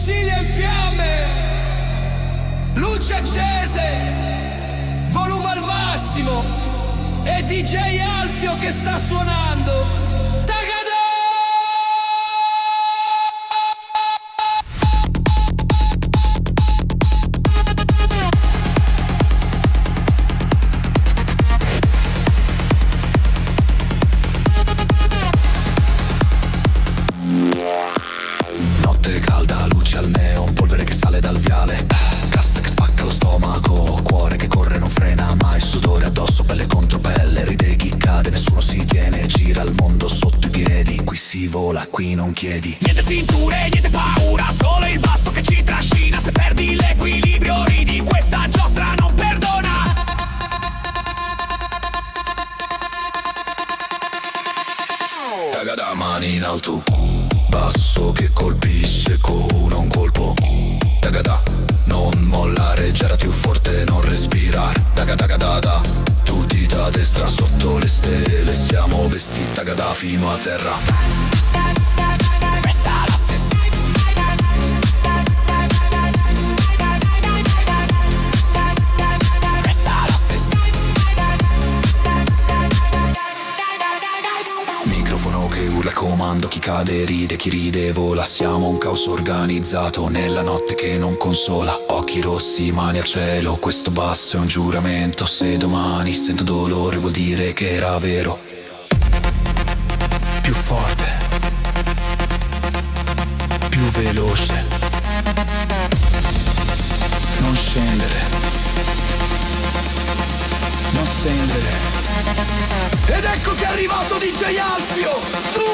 Sicilia in fiamme, luci accese, volume al massimo, e DJ Alfio che sta suonando. Notte calda, luci al neon, polvere che sale dal viale, cassa che spacca lo stomaco, cuore che corre non frena mai, sudore addosso, pelle contro pelle, ride chi cade, nessuno si tiene, gira il mondo sotto i piedi, qui si vola, qui non chiedi. Niente cinture, niente paura, solo il basso che ci trascina, se perdi l'equilibrio ridi, questa giostra non perdona. Tagada, mani in alto, basso che colpisce con un colpo. Tagada, non mollare, girati più forte, non respirare. Tagada, tu dita a destra sotto le stelle, siamo vestiti tagada fino a terra. Questa la stessa. Questa la stessa. Microfono che urla comando, chi cade ride, chi ride vola. Siamo un caos organizzato nella notte che non consola. Occhi rossi, mani al cielo, questo basso è un giuramento. Se domani sento dolore vuol dire che era vero. Più forte, più veloce, non scendere, non scendere. Ed ecco che è arrivato DJ Alfio, tu